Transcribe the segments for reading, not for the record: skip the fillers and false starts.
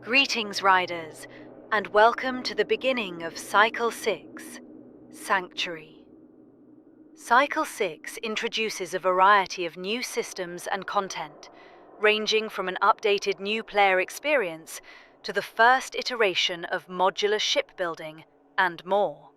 Greetings, riders, and welcome to the beginning of Cycle 6, Sanctuary. Cycle 6 introduces a variety of new systems and content, ranging from an updated new player experience to the first iteration of modular shipbuilding and more.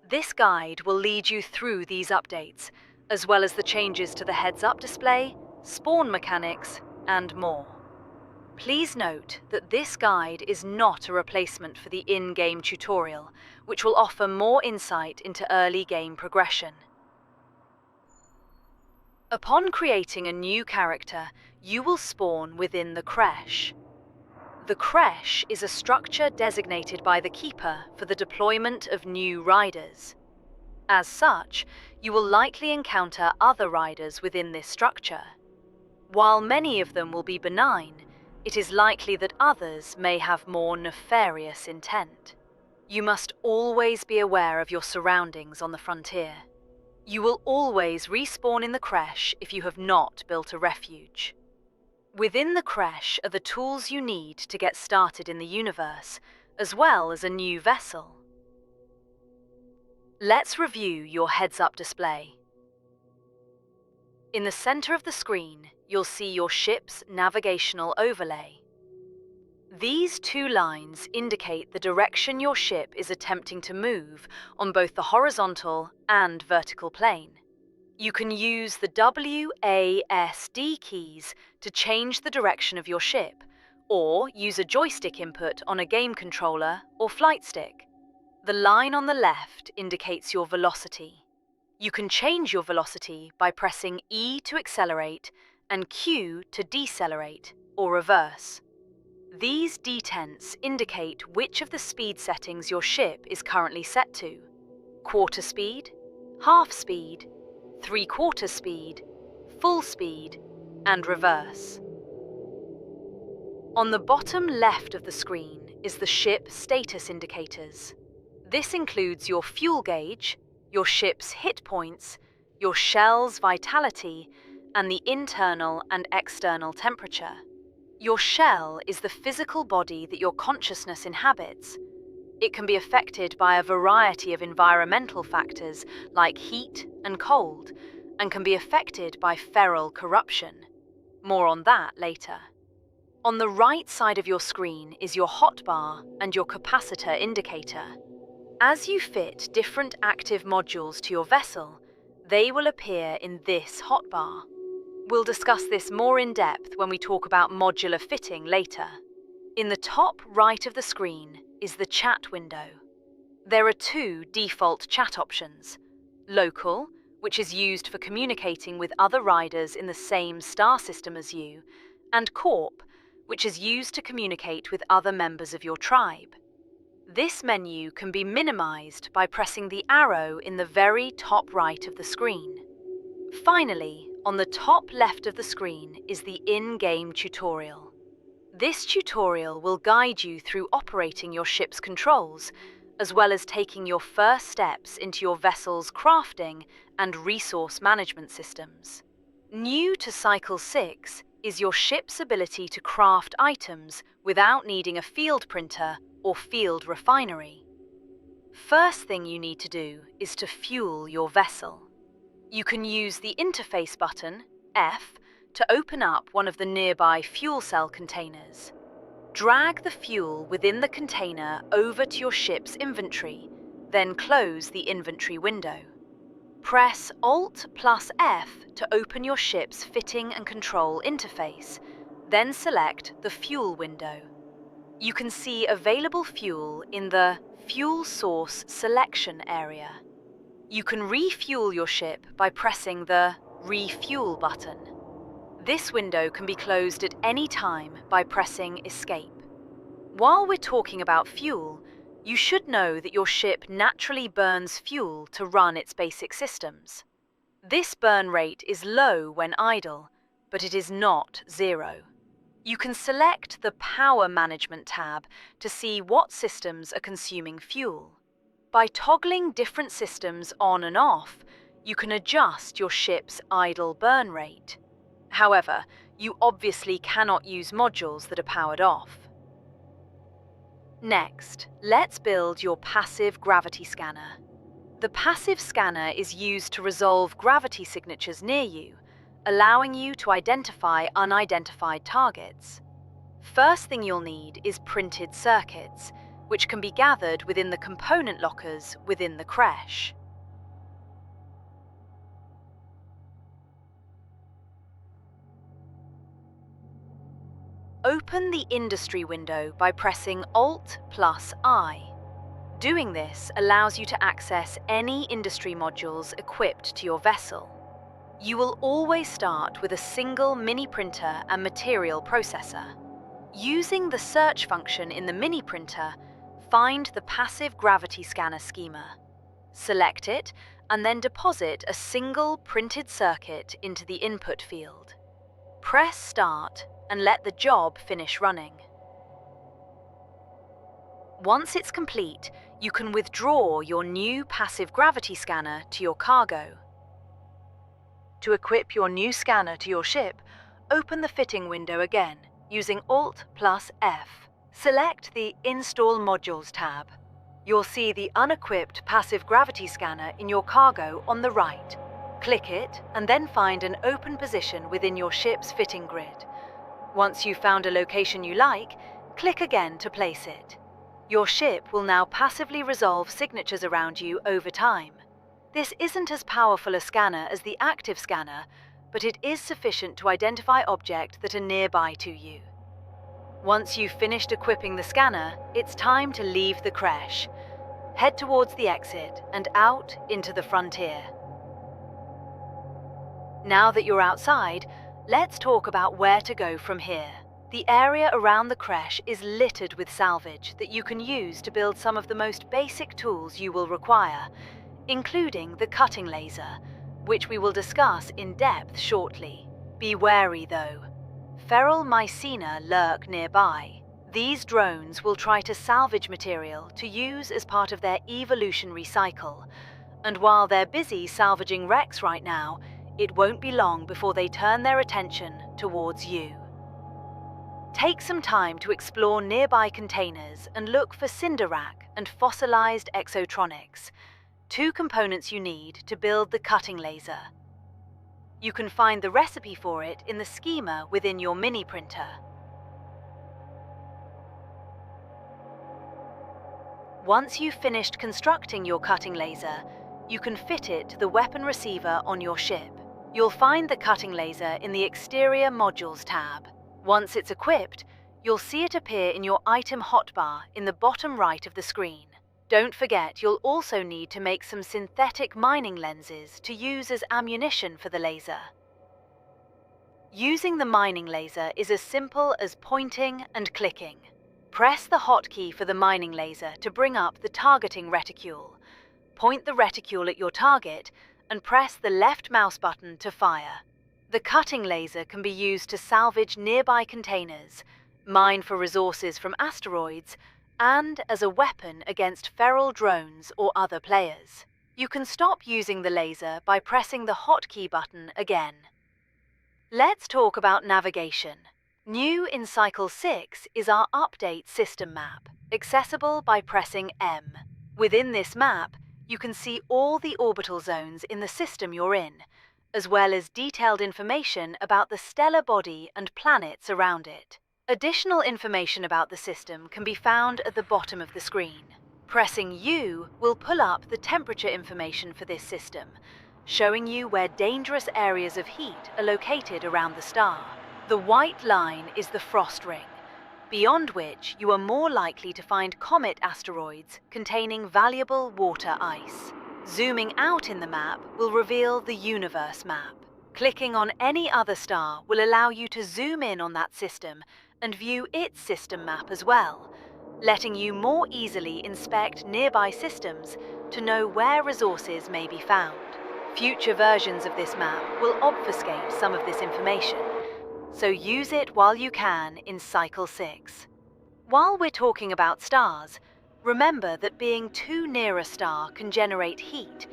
This guide will lead you through these updates, as well as the changes to the heads-up display, spawn mechanics, and more. Please note that this guide is not a replacement for the in-game tutorial, which will offer more insight into early game progression. Upon creating a new character, you will spawn within the creche. The creche is a structure designated by the keeper for the deployment of new riders. As such, you will likely encounter other riders within this structure. While many of them will be benign, it is likely that others may have more nefarious intent. You must always be aware of your surroundings on the frontier. You will always respawn in the creche if you have not built a refuge. Within the creche are the tools you need to get started in the universe, as well as a new vessel. Let's review your heads-up display. In the center of the screen, you'll see your ship's navigational overlay. These two lines indicate the direction your ship is attempting to move on both the horizontal and vertical plane. You can use the WASD keys to change the direction of your ship, or use a joystick input on a game controller or flight stick. The line on the left indicates your velocity. You can change your velocity by pressing E to accelerate and Q to decelerate or reverse. These detents indicate which of the speed settings your ship is currently set to: quarter speed, half speed, three-quarter speed, full speed, and reverse. On the bottom left of the screen is the ship status indicators. This includes your fuel gauge, your ship's hit points, your shell's vitality, and the internal and external temperature. Your shell is the physical body that your consciousness inhabits. It can be affected by a variety of environmental factors like heat and cold, and can be affected by feral corruption. More on that later. On the right side of your screen is your hotbar and your capacitor indicator. As you fit different active modules to your vessel, they will appear in this hotbar. We'll discuss this more in depth when we talk about modular fitting later. In the top right of the screen is the chat window. There are two default chat options: local, which is used for communicating with other riders in the same star system as you, and corp, which is used to communicate with other members of your tribe. This menu can be minimized by pressing the arrow in the very top right of the screen. Finally, on the top left of the screen is the in-game tutorial. This tutorial will guide you through operating your ship's controls, as well as taking your first steps into your vessel's crafting and resource management systems. New to Cycle 6 is your ship's ability to craft items without needing a field printer or field refinery. First thing you need to do is to fuel your vessel. You can use the interface button, F, to open up one of the nearby fuel cell containers. Drag the fuel within the container over to your ship's inventory, then close the inventory window. Press Alt plus F to open your ship's fitting and control interface, then select the fuel window. You can see available fuel in the Fuel Source Selection area. You can refuel your ship by pressing the Refuel button. This window can be closed at any time by pressing Escape. While we're talking about fuel, you should know that your ship naturally burns fuel to run its basic systems. This burn rate is low when idle, but it is not zero. You can select the Power Management tab to see what systems are consuming fuel. By toggling different systems on and off, you can adjust your ship's idle burn rate. However, you obviously cannot use modules that are powered off. Next, let's build your passive gravity scanner. The passive scanner is used to resolve gravity signatures near you, allowing you to identify unidentified targets. First thing you'll need is printed circuits, which can be gathered within the component lockers within the creche. Open the industry window by pressing Alt+I. Doing this allows you to access any industry modules equipped to your vessel. You will always start with a single mini printer and material processor. Using the search function in the mini printer, find the passive gravity scanner schema. Select it and then deposit a single printed circuit into the input field. Press Start and let the job finish running. Once it's complete, you can withdraw your new passive gravity scanner to your cargo. To equip your new scanner to your ship, open the fitting window again using Alt+F. Select the Install Modules tab. You'll see the unequipped passive gravity scanner in your cargo on the right. Click it and then find an open position within your ship's fitting grid. Once you've found a location you like, click again to place it. Your ship will now passively resolve signatures around you over time. This isn't as powerful a scanner as the active scanner, but it is sufficient to identify objects that are nearby to you. Once you've finished equipping the scanner, it's time to leave the creche. Head towards the exit and out into the frontier. Now that you're outside, let's talk about where to go from here. The area around the creche is littered with salvage that you can use to build some of the most basic tools you will require, including the cutting laser, which we will discuss in depth shortly. Be wary though. Feral mycena lurk nearby. These drones will try to salvage material to use as part of their evolutionary cycle, and while they're busy salvaging wrecks right now, it won't be long before they turn their attention towards you. Take some time to explore nearby containers and look for Cinderac and fossilized exotronics, two components you need to build the cutting laser. You can find the recipe for it in the schema within your mini printer. Once you've finished constructing your cutting laser, you can fit it to the weapon receiver on your ship. You'll find the cutting laser in the Exterior Modules tab. Once it's equipped, you'll see it appear in your item hotbar in the bottom right of the screen. Don't forget, you'll also need to make some synthetic mining lenses to use as ammunition for the laser. Using the mining laser is as simple as pointing and clicking. Press the hotkey for the mining laser to bring up the targeting reticule. Point the reticule at your target and press the left mouse button to fire. The cutting laser can be used to salvage nearby containers, mine for resources from asteroids, and as a weapon against feral drones or other players. You can stop using the laser by pressing the hotkey button again. Let's talk about navigation. New in Cycle 6 is our Update System Map, accessible by pressing M. Within this map, you can see all the orbital zones in the system you're in, as well as detailed information about the stellar body and planets around it. Additional information about the system can be found at the bottom of the screen. Pressing U will pull up the temperature information for this system, showing you where dangerous areas of heat are located around the star. The white line is the frost ring, beyond which you are more likely to find comet asteroids containing valuable water ice. Zooming out in the map will reveal the universe map. Clicking on any other star will allow you to zoom in on that system and view its system map as well, letting you more easily inspect nearby systems to know where resources may be found. Future versions of this map will obfuscate some of this information, so use it while you can in Cycle 6. While we're talking about stars, remember that being too near a star can generate heat,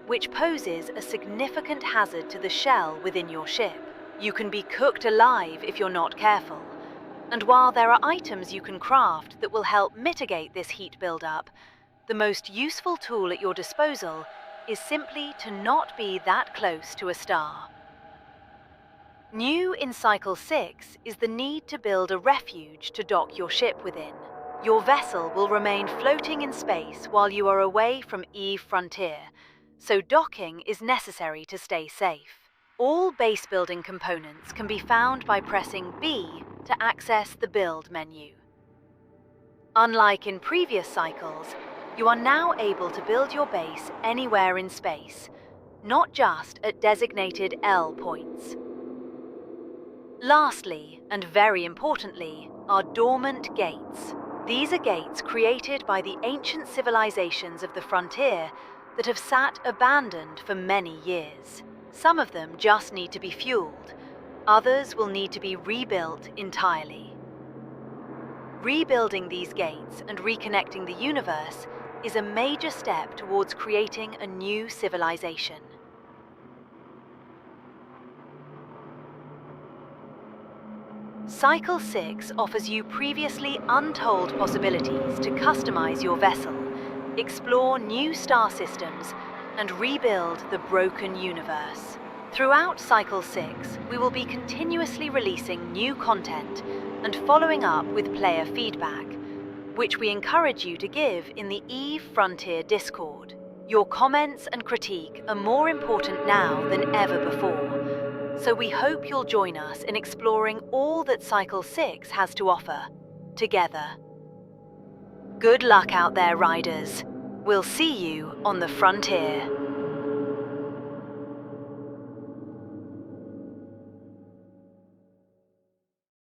which poses a significant hazard to the shell within your ship. You can be cooked alive if you're not careful. And while there are items you can craft that will help mitigate this heat buildup, the most useful tool at your disposal is simply to not be that close to a star. New in Cycle 6 is the need to build a refuge to dock your ship within. Your vessel will remain floating in space while you are away from eveFrontier, so docking is necessary to stay safe. All base building components can be found by pressing B to access the Build menu. Unlike in previous cycles, you are now able to build your base anywhere in space, not just at designated L points. Lastly, and very importantly, are dormant gates. These are gates created by the ancient civilizations of the frontier that have sat abandoned for many years. Some of them just need to be fueled, others will need to be rebuilt entirely. Rebuilding these gates and reconnecting the universe is a major step towards creating a new civilization. Cycle 6 offers you previously untold possibilities to customize your vessel, explore new star systems, and rebuild the broken universe. Throughout Cycle 6, we will be continuously releasing new content and following up with player feedback, which we encourage you to give in the eveFrontier Discord. Your comments and critique are more important now than ever before, so we hope you'll join us in exploring all that Cycle 6 has to offer, together. Good luck out there, riders. We'll see you on the frontier.